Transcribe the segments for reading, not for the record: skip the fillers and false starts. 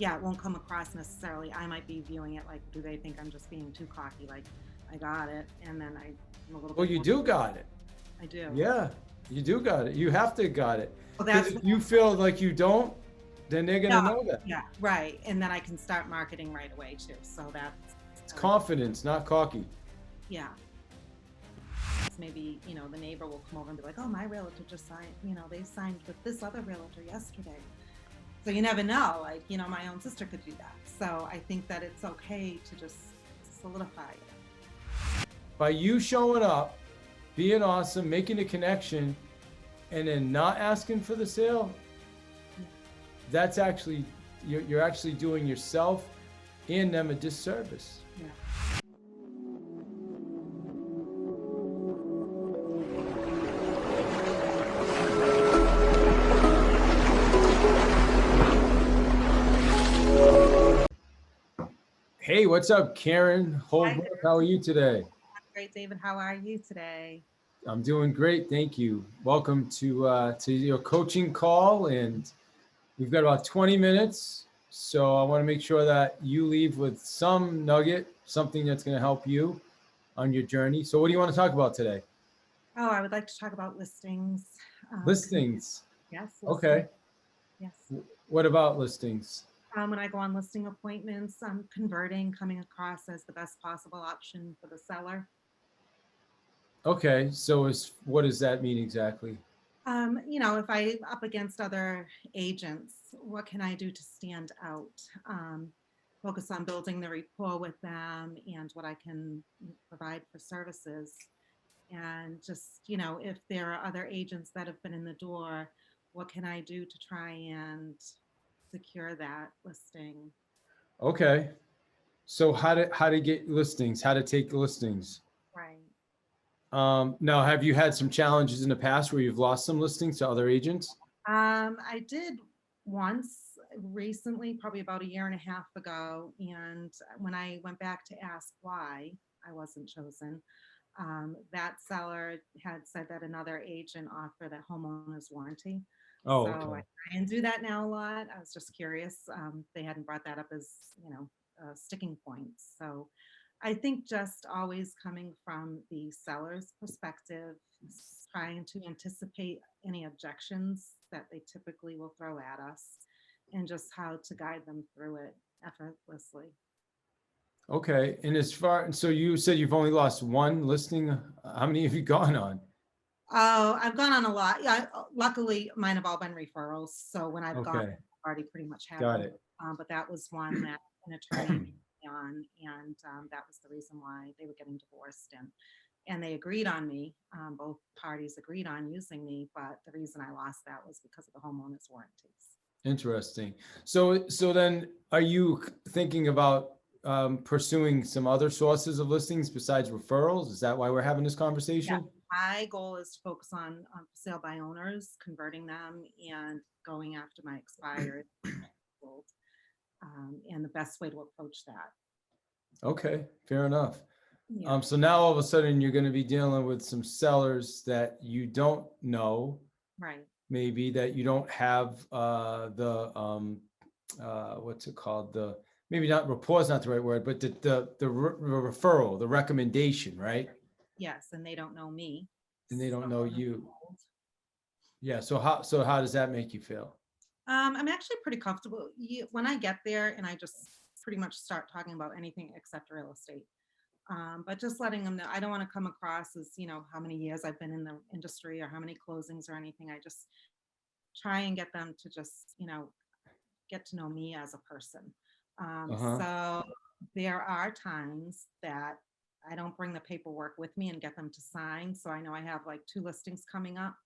yeah, it won't come across necessarily. I might be viewing it like, do they think I'm just being too cocky? Like, I got it. And then I'm a little Well, bit you more, do got it. I do. Yeah, you do got it. You have to got it. Well, Because that's, if you feel like you don't, then they're no, gonna know that. yeah, right. And then I can start marketing right away too. So that's, It's like, confidence, not cocky. yeah. Maybe, the neighbor will come over and be like, oh, my realtor just signed, they signed with this other realtor yesterday. So you never know. Like, my own sister could do that. So I think that it's okay to just solidify it. By you showing up, being awesome, making a connection, and then not asking for the sale, Yeah. that's actually you're actually doing yourself and them a disservice. Yeah. Hey, what's up, Karyn Hi Holbrook? How are you today? Great, David. How are you today? I'm doing great, thank you. Welcome to your coaching call, and we've got about 20 minutes. So I want to make sure that you leave with some nugget, something that's going to help you on your journey. So what do you want to talk about today? Oh, I would like to talk about listings. Con- Listings. yes, listing. Okay. Yes. What about listings? When I go on listing appointments, I'm converting, coming across as the best possible option for the seller. Okay. So is what does that mean exactly? If I up against other agents, what can I do to stand out? Focus on building the rapport with them and what I can provide for services. And just, if there are other agents that have been in the door, what can I do to try and secure that listing? Okay. So how to get listings, how to take listings. Right. Now, have you had some challenges in the past where you've lost some listings to other agents? I did once recently, probably about a year and a half ago. And when I went back to ask why I wasn't chosen, that seller had said that another agent offered a homeowner's warranty. Oh, So I okay. try and do that now a lot. I was just curious. They hadn't brought that up as, sticking points. So I think just always coming from the seller's perspective, trying to anticipate any objections that they typically will throw at us, and just how to guide them through it effortlessly. Okay. And as far, so you said you've only lost one listing. How many have you gone on? Oh, I've gone on a lot. Yeah, luckily mine have all been referrals. So when I've gone, Okay. I've already pretty much had Got them. it. But that was one that an attorney put me on, and that was the reason why they were getting divorced. And they agreed on me. Both parties agreed on using me, but the reason I lost that was because of the homeowners warranties. Interesting. So then are you thinking about pursuing some other sources of listings besides referrals? Is that why we're having this Yeah, conversation? my goal is to focus on for sale by owners, converting them, and going after my expired. And the best way to approach that. Okay, fair enough. Yeah, So now all of a sudden you're going to be dealing with some sellers that you don't know, right. maybe that you don't have the what's it called, the maybe not rapport is not the right word, but the referral, the recommendation, right? Yes, and they don't know me. And they don't know So, you. Yeah. So how does that make you feel? I'm actually pretty comfortable when I get there and I just pretty much start talking about anything except real estate. But just letting them know, I don't want to come across as, how many years I've been in the industry or how many closings or anything. I just try and get them to just, get to know me as a person. Uh-huh. So there are times that I don't bring the paperwork with me and get them to sign. So I know I have like two listings coming up,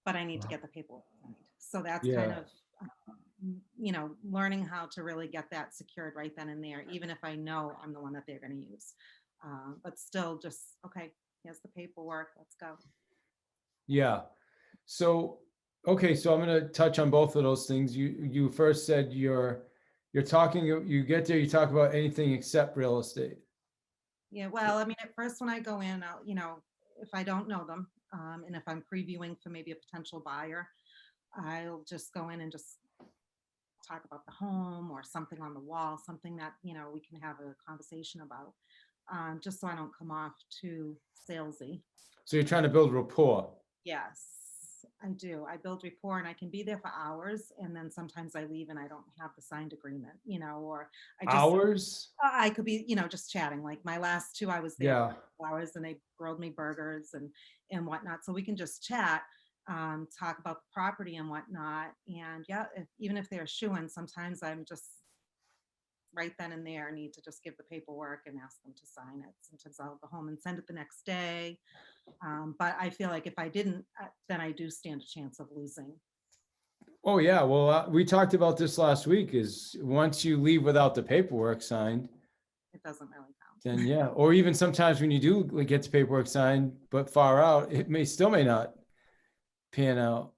but I need to Uh-huh. get the paperwork signed. So that's kind Yeah. of, learning how to really get that secured right then and there, even if I know I'm the one that they're going to use. But still just, okay, here's the paperwork, let's go. Yeah. So, okay, so I'm going to touch on both of those things. You first said you're talking, you get there, you talk about anything except real estate. Yeah, well, I mean, at first when I go in, if I don't know them, and if I'm previewing for maybe a potential buyer, I'll just go in and just talk about the home or something on the wall, something that, we can have a conversation about, just so I don't come off too salesy. So you're trying to build rapport. Yes, I do. I build rapport and I can be there for hours, and then sometimes I leave and I don't have the signed agreement, or Hours? I could be, just chatting. Like my last two, I was there Yeah. for hours and they grilled me burgers and whatnot. So we can just chat, talk about the property and whatnot. And yeah, even if they're shoo-in, sometimes I'm just right then and there need to just give the paperwork and ask them to sign it. Sometimes I'll go home and send it the next day. But I feel like if I didn't, then I do stand a chance of losing. Oh, yeah. Well, we talked about this last week is once you leave without the paperwork signed, It doesn't really count. then yeah. Or even sometimes when you do get the paperwork signed, but far out, it may not pan out.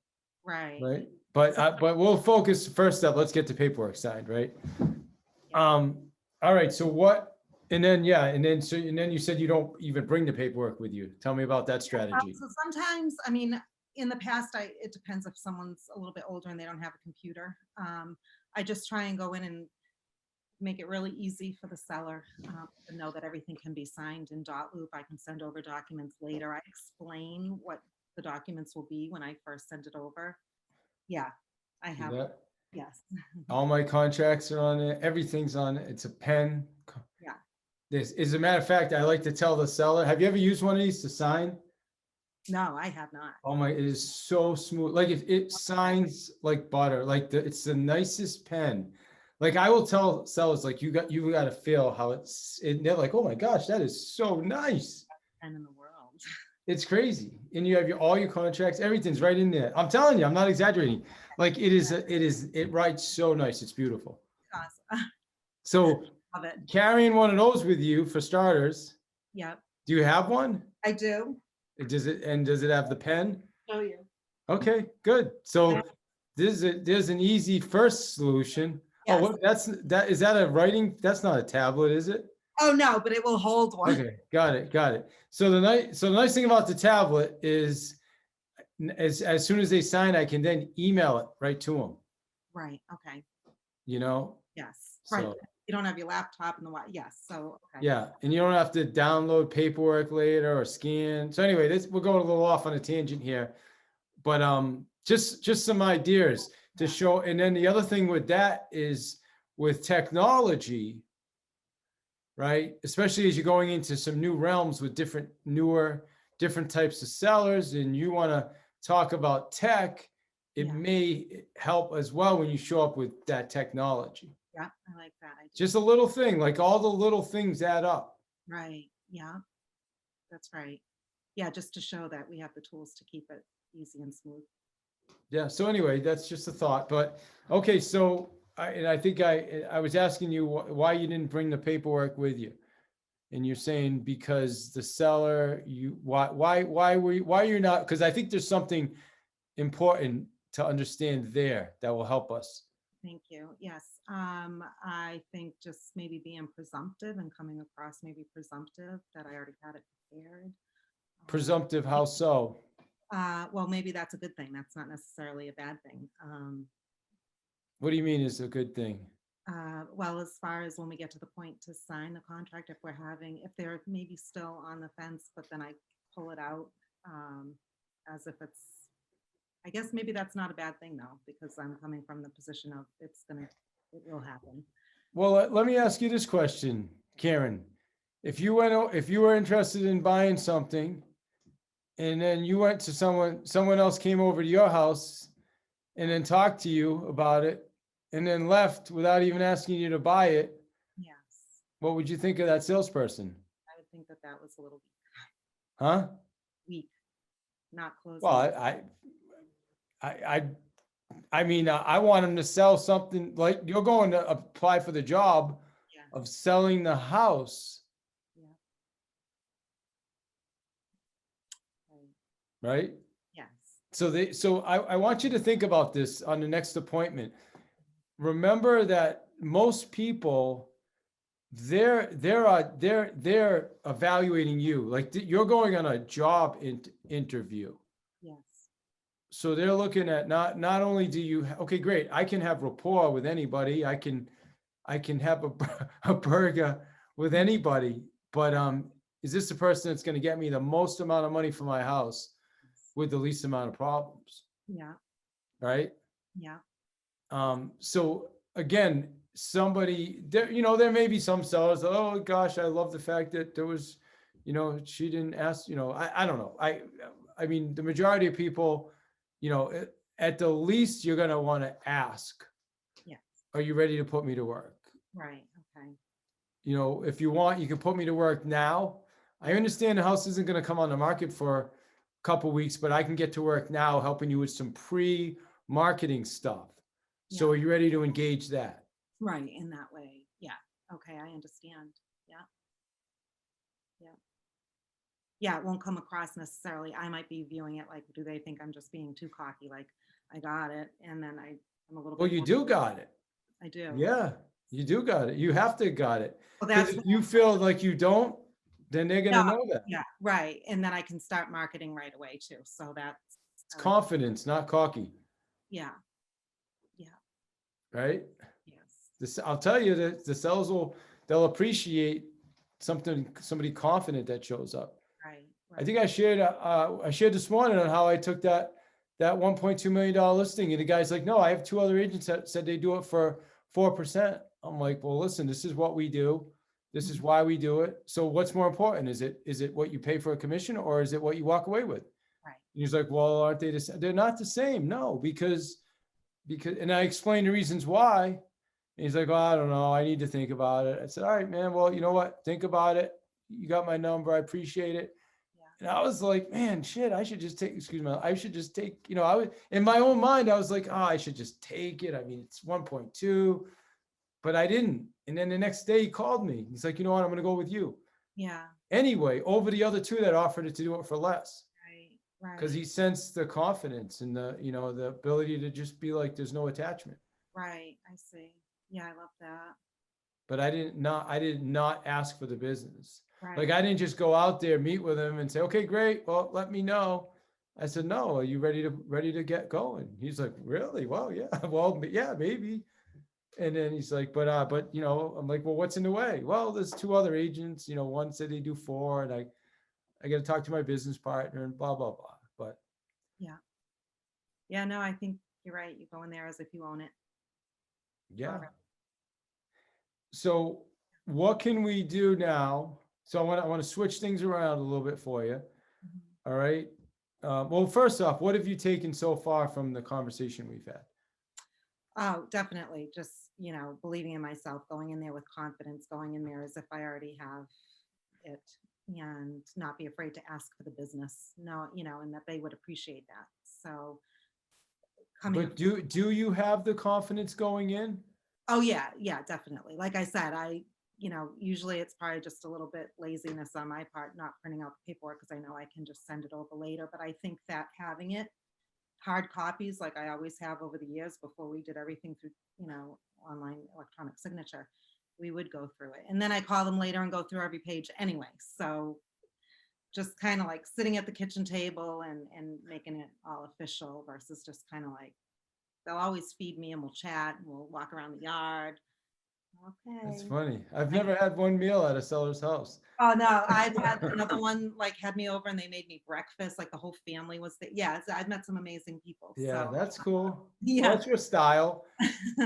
Right. Right. But we'll focus first up. Let's get the paperwork signed. Right. Yeah. All right. So what, and then you said you don't even bring the paperwork with you. Tell me about that strategy. So sometimes, I mean, in the past, it depends if someone's a little bit older and they don't have a computer. I just try and go in and make it really easy for the seller to know that everything can be signed in dot loop. I can send over documents later. I explain what the documents will be when I first send it over. Yeah, I See have. that? Yes. All my contracts are on it. Everything's on it. It's a pen. Yeah. This, as a matter of fact, I like to tell the seller, have you ever used one of these to sign? No, I have not. Oh my, it is so smooth. Like if it signs like butter, like it's the nicest pen. Like I will tell sellers, like you've got to feel how they're like, oh my gosh, that is so nice. And in the world. It's crazy. And you have all your contracts, everything's right in there. I'm telling you, I'm not exaggerating. Like it writes so nice. It's beautiful. Awesome. So Love it. carrying one of those with you for starters. Yep. Do you have one? I do. Does it have the pen? Show you. Okay, good. So there's an easy first solution. Yes. Oh, is that a writing? That's not a tablet, is it? Oh no, but it will hold one. Okay, got it. So the nice thing about the tablet is as soon as they sign, I can then email it right to them. Right. Okay. Yes. Right. So, You don't have your laptop and the what? Yes. So okay. yeah, and you don't have to download paperwork later or scan. So anyway, we're going a little off on a tangent here, but just some ideas to show. And then the other thing with that is with technology, right? Especially as you're going into some new realms with different types of sellers, and you want to talk about tech, it may help as well when you show up with that technology. Yeah, I like that. Just a little thing, like all the little things add up. Right. Yeah, that's right. Yeah, just to show that we have the tools to keep it easy and smooth. Yeah. So anyway, that's just a thought. But okay, so I think I was asking you why you didn't bring the paperwork with you, and you're saying because the seller, why you're not? Because I think there's something important to understand there that will help us. Thank you. Yes. I think just maybe being presumptive and coming across maybe presumptive that I already had it prepared. Presumptive, how so? Well, maybe that's a good thing. That's not necessarily a bad thing. What do you mean is a good thing? Well, as far as when we get to the point to sign the contract, if they're maybe still on the fence, but then I pull it out as if I guess maybe that's not a bad thing though, because I'm coming from the position of it will happen. Well, let me ask you this question, Karyn. If you were interested in buying something, and then you went to someone else came over to your house and then talked to you about it and then left without even asking you to buy it, Yes. what would you think of that salesperson? I would think that was a little Huh? weak, not closing. Well, I mean, I want them to sell something. Like you're going to apply for the job of selling the house. Right? Yes. So I want you to think about this on the next appointment. Remember that most people, they're evaluating you. Like you're going on a job interview. Yes. so they're looking at not only do you, okay, great, I can have rapport with anybody. I can have a burger with anybody, but is this the person that's going to get me the most amount of money for my house with the least amount of problems, Yeah, right? yeah, So again, somebody there, there may be some sellers, oh gosh, I love the fact that there was, she didn't ask, I don't know. I mean, the majority of people, at the least you're going to want to ask, yeah, are you ready to put me to work? right, okay. If you want, you can put me to work now. I understand the house isn't going to come on the market for a couple weeks, but I can get to work now helping you with some pre-marketing stuff. So Yeah, are you ready to engage that? right, in that way. Yeah, okay, I understand. Yeah, yeah. Yeah, it won't come across necessarily. I might be viewing it like, do they think I'm just being too cocky? Like, I got it. And then I'm a little Well, bit you more, do got it. I do. Yeah, you do got it. You have to got it. Well, Because that's, if you feel like you don't, then they're going no, to know that. yeah, right. And then I can start marketing right away too. So that's, It's I like, confidence, not cocky, yeah, yeah, right? yes, I'll tell you that the sellers they'll appreciate somebody confident that shows up. right, I right. think I shared this morning on how I took that $1.2 million listing, and the guy's like, no, I have two other agents that said they do it for 4%. I'm like, well, listen, this is what we do. This is Mhm. why we do it. So what's more important? Is it what you pay for a commission, or is it what you walk away with? Right, And he's like, well, aren't they the same? They're not the same. No, and I explained the reasons why. And he's like, well, I don't know. I need to think about it. I said, all right, man. Well, you know what? Think about it. You got my number. I appreciate it. yeah, And I was like, man, shit, I should just take, excuse me, I should just take, I was in my own mind, I was like, oh, I should just take it. I mean, it's 1.2, but I didn't. And then the next day he called me. He's like, you know what? I'm going to go with you yeah, anyway, over the other two that offered it to do it for less. right, Because right, he sensed the confidence and the ability to just be like, there's no attachment. right. I see. Yeah, I love that. But I did not ask for the business. Like Right, I didn't just go out there, meet with him and say, okay, great. Well, let me know. I said, no, are you ready to get going? He's like, really? Well, yeah, well, yeah, maybe. And then he's like, but I'm like, well, what's in the way? Well, there's two other agents, one said they do 4, and I got to talk to my business partner and blah, blah, blah. But yeah. Yeah, no, I think you're right. You go in there as if you own it. All yeah. right. So what can we do now? So I want to switch things around a little bit for you. Mhm. All right. Well, first off, what have you taken so far from the conversation we've had? Oh, definitely. Just, believing in myself, going in there with confidence, going in there as if I already have it and not be afraid to ask for the business. No, and that they would appreciate that. So coming up, But do you have the confidence going in? oh yeah, yeah, definitely. Like I said, usually it's probably just a little bit laziness on my part, not printing out the paperwork because I know I can just send it over later. But I think that having it hard copies like I always have over the years before we did everything through, online electronic signature, we would go through it. And then I call them later and go through every page anyway. So just kind of like sitting at the kitchen table and making it all official versus just kind of like they'll always feed me and we'll chat and we'll walk around the yard. That's Okay. funny. I've I, never had one meal at a seller's house. oh no, I've had another one like had me over and they made me breakfast, like the whole family was there. Yeah, I've met some amazing people. Yeah, So that's cool. Well, yeah. that's your style,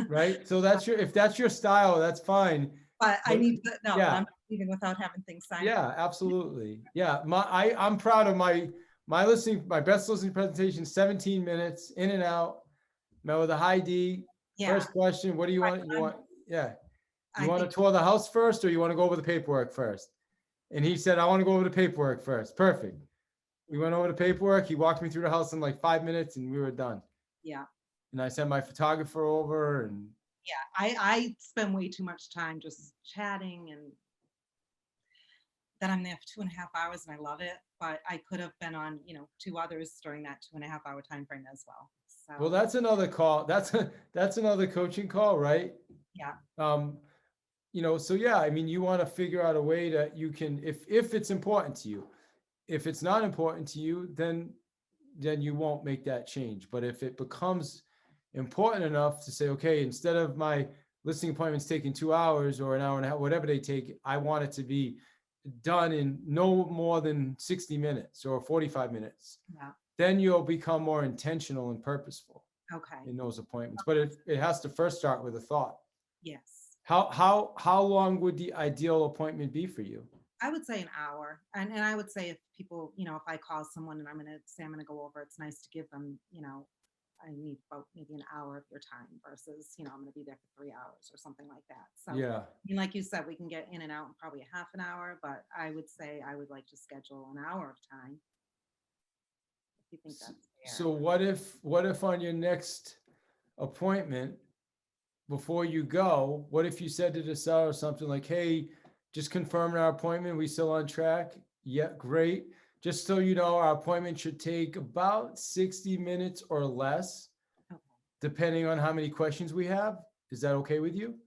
right? So if that's your style, that's fine. But I But need to know that yeah, I'm not leaving without having things signed. yeah, absolutely. Yeah, I'm proud of my best listening presentation, 17 minutes in and out. Met with a high D. Yeah, First question, what do you I, want? I'm, Yeah, you I want think, to tour the house first or you want to go over the paperwork first? And he said, I want to go over the paperwork first. Perfect. We went over the paperwork. He walked me through the house in like 5 minutes and we were done. yeah, And I sent my photographer over and yeah. I spend way too much time just chatting and then I'm there for 2.5 hours and I love it. But I could have been on, two others during that 2.5 hour time frame as well. well, So that's another call. That's another coaching call, right? yeah, Um, so yeah, I mean, you want to figure out a way that you can, if it's important to you. If it's not important to you, then then you won't make that change. But if it becomes important enough to say, okay, instead of my listing appointments taking 2 hours or an hour and a half, whatever they take, I want it to be done in no more than 60 minutes or 45 minutes, Yeah. then you'll become more intentional and purposeful Okay. in those appointments. But it has to first start with a thought. Yes. How long would the ideal appointment be for you? I would say an hour. And I would say if people, if I call someone and I'm going to say I'm going to go over, it's nice to give them, I need about maybe an hour of your time versus, I'm going to be there for 3 hours or something like that. So, Yeah. I mean, like you said, we can get in and out in probably a half an hour, but I would say I would like to schedule an hour of time. If you think that's fair. So what if on your next appointment, before you go, what if you said to the seller something like, hey, just confirming our appointment, we still on track? Yeah, great. Just so you know, our appointment should take about 60 minutes or less, Okay. depending on how many questions we have. Is that okay with you?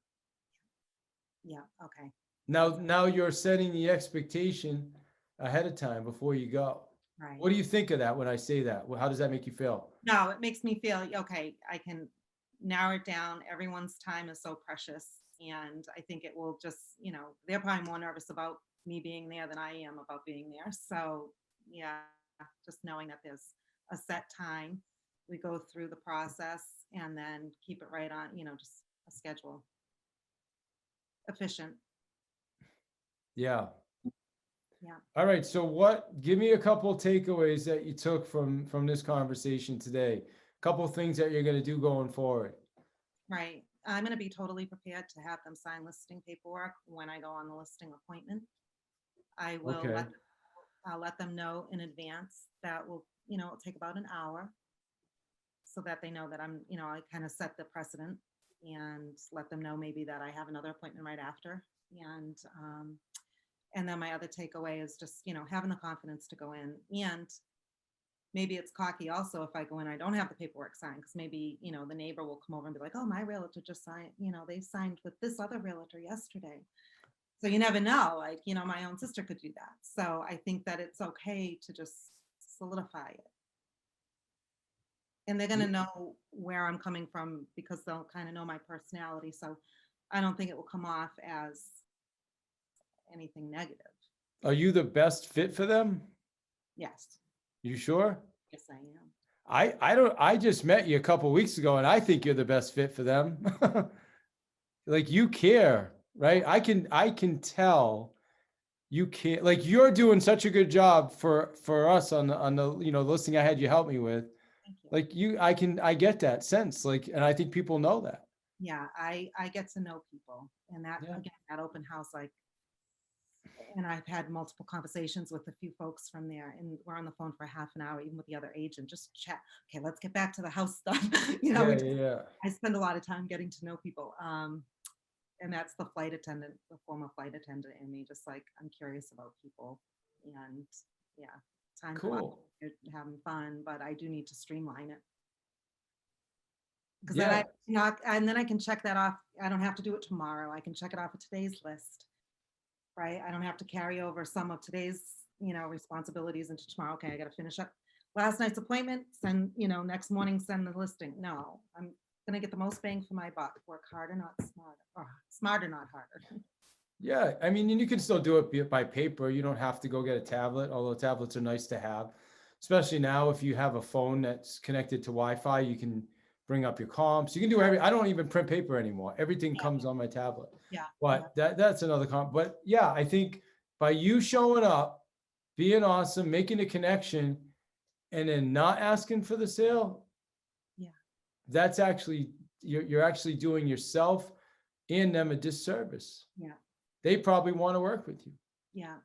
Yeah. Okay. Now you're setting the expectation ahead of time before you go. Right. What do you think of that when I say that? Well, how does that make you feel? No, it makes me feel okay. I can narrow it down. Everyone's time is so precious. And I think it will just, they're probably more nervous about me being there than I am about being there. So, yeah, just knowing that there's a set time, we go through the process and then keep it right on, just a schedule. Efficient. Yeah. Yeah. All right. So give me a couple of takeaways that you took from this conversation today. A couple of things that you're going to do going forward. Right. I'm going to be totally prepared to have them sign listing paperwork when I go on the listing appointment. I will Okay. I'll let them know in advance that it'll take about an hour so that they know that I kind of set the precedent and let them know maybe that I have another appointment right after. And then my other takeaway is just, having the confidence to go in. And maybe it's cocky also if I go in, I don't have the paperwork signed because maybe, the neighbor will come over and be like, oh, my realtor just signed, they signed with this other realtor yesterday. So you never know, like, my own sister could do that. So I think that it's okay to just solidify it. And they're going to know where I'm coming from because they'll kind of know my personality. So I don't think it will come off as anything negative. Are you the best fit for them? Yes. You sure? Yes, I am. I just met you a couple of weeks ago and I think you're the best fit for them. Like you care, right? I can tell you care. Like you're doing such a good job for us on the listing I had you help me with. Thank you. Like I get that sense. Like, and I think people know that. Yeah, I get to know people, and that Yeah. again, that open house, and I've had multiple conversations with a few folks from there, and we're on the phone for half an hour, even with the other agent, just chat. Okay, let's get back to the house stuff. Yeah. I spend a lot of time getting to know people, and that's the flight attendant, the former flight attendant in me. Just like I'm curious about people, and yeah, time Cool. having fun, but I do need to streamline it. Because Yeah. and then I can check that off. I don't have to do it tomorrow. I can check it off of today's list, right? I don't have to carry over some of today's, responsibilities into tomorrow. Okay, I got to finish up last night's appointment. Send, next morning, send the listing. No, I'm gonna get the most bang for my buck. Work harder, not smarter, or smarter, not harder. Yeah. I mean, and you can still do it by paper. You don't have to go get a tablet, although tablets are nice to have, especially now if you have a phone that's connected to Wi-Fi, you can bring up your comps. You can do I don't even print paper anymore. Everything comes on my tablet. Yeah. But that's another comp. But yeah, I think by you showing up, being awesome, making a connection, and then not asking for the sale, Yeah. that's actually you're actually doing yourself and them a disservice. Yeah. They probably want to work with you. Yeah.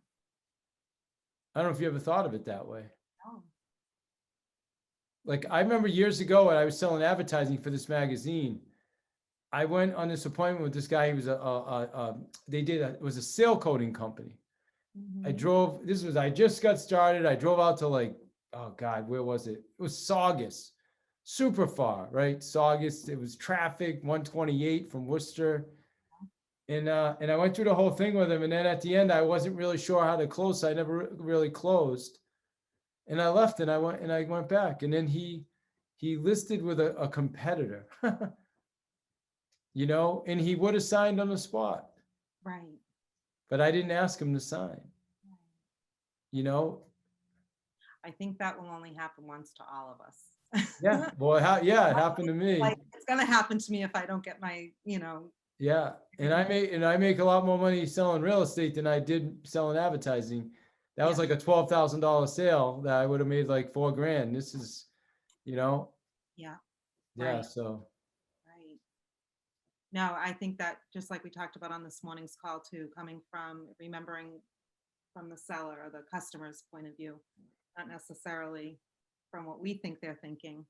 I don't know if you ever thought of it that way. Oh. Like I remember years ago when I was selling advertising for this magazine, I went on this appointment with this guy. He was it was a sale coding company. Mhm. I just got started. I drove out to oh God, where was it? It was Saugus, super far, right? Saugus, it was traffic, 128 from Worcester. And I went through the whole thing with him. And then at the end, I wasn't really sure how to close. So I never really closed. And I left and I went back. And then he listed with a competitor, and he would have signed on the spot, Right. but I didn't ask him to sign, Right. you know? I think that will only happen once to all of us. Yeah. Well, yeah, it happened to me. Like, it's gonna happen to me if I don't get my, Yeah. And I make a lot more money selling real estate than I did selling advertising. That was yeah, like a $12,000 sale that I would have made like $4,000. This is, yeah, yeah. right, So right. No, I think that just like we talked about on this morning's call too, coming from remembering from the seller or the customer's point of view, not necessarily from what we think they're thinking,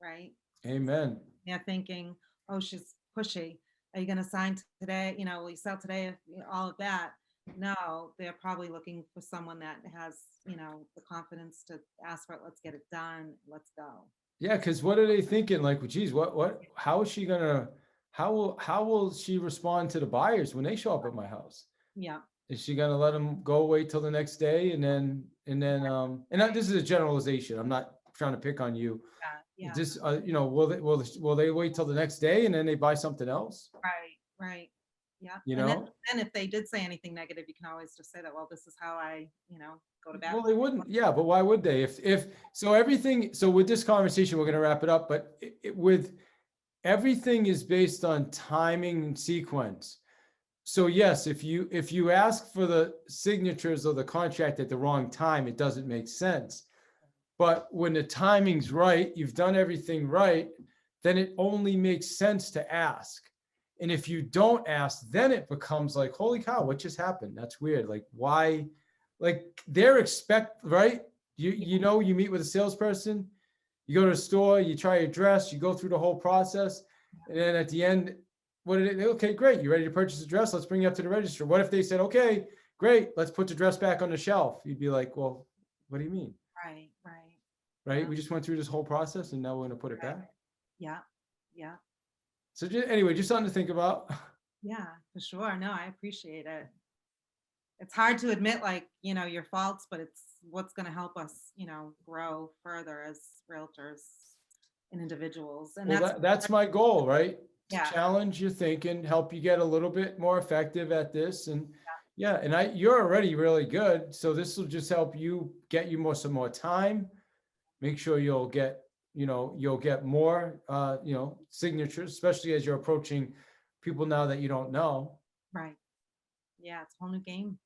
right? amen. They're thinking, oh, she's pushy. Are you going to sign today? Will you sell today? All of that. No, they're probably looking for someone that has, the confidence to ask for it. Let's get it done. Let's go. Yeah, because what are they thinking? Like, well, geez, how is she gonna, how will she respond to the buyers when they show up at my house? Yeah. Is she gonna let them go away till the next day this is a generalization. I'm not trying to pick on you. Yeah. Just, will they wait till the next day and then they buy something else? Right. Right. Yeah. You And know? then if they did say anything negative, you can always just say that, well, this is how I, go to bat. Well, they wouldn't. Yeah, but why would they? If so, everything. So with this conversation, we're gonna wrap it up. But with everything is based on timing and sequence. So yes, if you ask for the signatures of the contract at the wrong time, it doesn't make sense. But when the timing's right, you've done everything right, then it only makes sense to ask. And if you don't ask, then it becomes like, holy cow, what just happened? That's weird. Like, why? Like right? You meet with a salesperson, you go to a store, you try your dress, you go through the whole process, and then at the end, okay, great, you ready to purchase a dress? Let's bring you up to the register. What if they said, okay, great, let's put the dress back on the shelf? You'd be like, well, what do you mean? Right. Right. Right? Yeah. We just went through this whole process and now we're going to put it back. Yeah. Yeah. So anyway, just something to think about. Yeah, for sure. No, I appreciate it. It's hard to admit, like, your faults, but it's what's going to help us, grow further as realtors and individuals. And Well, that's my goal, right? To yeah, challenge your thinking, help you get a little bit more effective at this. And yeah, and you're already really good. So this will just help you get you some more time. Make sure you'll get more, signatures, especially as you're approaching people now that you don't know. right. Yeah, it's a whole new game.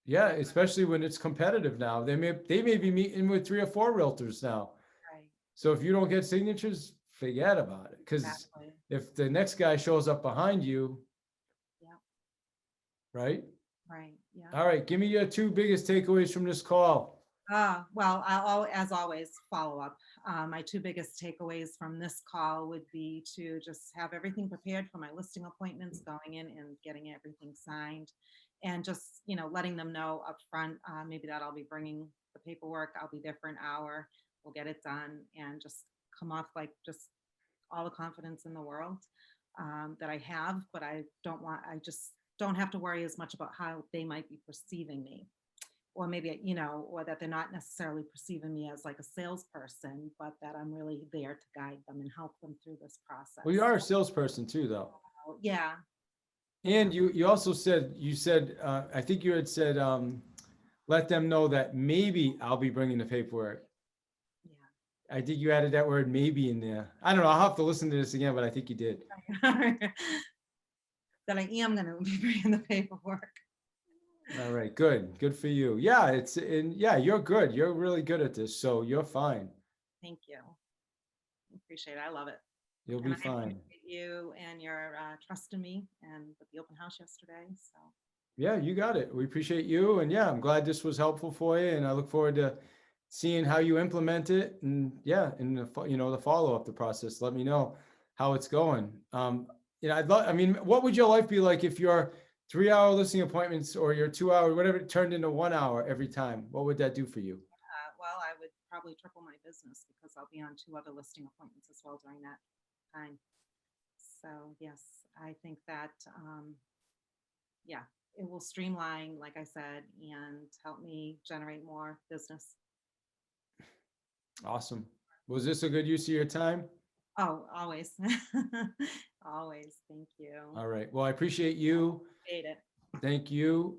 Yeah, especially when it's competitive now. They may be meeting with 3 or 4 realtors now. Right. So if you don't get signatures, forget about it. Because Exactly. if the next guy shows up behind you, Yeah. right? Right. Yeah. All right, give me your 2 biggest takeaways from this call. Well, as always, follow up. My 2 biggest takeaways from this call would be to just have everything prepared for my listing appointments, going in and getting everything signed, and just, letting them know up front, maybe that I'll be bringing the paperwork. I'll be there for an hour. We'll get it done and just come off like just all the confidence in the world that I have, but I just don't have to worry as much about how they might be perceiving me. Or maybe, or that they're not necessarily perceiving me as like a salesperson, but that I'm really there to guide them and help them through this process. Well, you are a salesperson too, though. Yeah. And you also said, I think you had said, let them know that maybe I'll be bringing the paperwork. Yeah. I think you added that word maybe in there. I don't know. I'll have to listen to this again, but I think you did. That I am going to be bringing the paperwork. All right, good. Good for you. Yeah, you're good. You're really good at this. So you're fine. Thank you. Appreciate it. I love it. You'll be fine. I appreciate you and your trust in me and with the open house yesterday. So yeah, you got it. We appreciate you. And yeah, I'm glad this was helpful for you. And I look forward to seeing how you implement it. And yeah, and the follow-up, the process. Let me know how it's going. What would your life be like if your 3-hour listing appointments or your 2-hour, whatever, turned into 1 hour every time? What would that do for you? well, I would probably triple my business because I'll be on 2 other listing appointments as well during that time. So yes, I think that, yeah, it will streamline, like I said, and help me generate more business. Awesome. Was this a good use of your time? Oh, always. Always. Thank you. All right. Well, I appreciate you. Appreciate it. Thank you.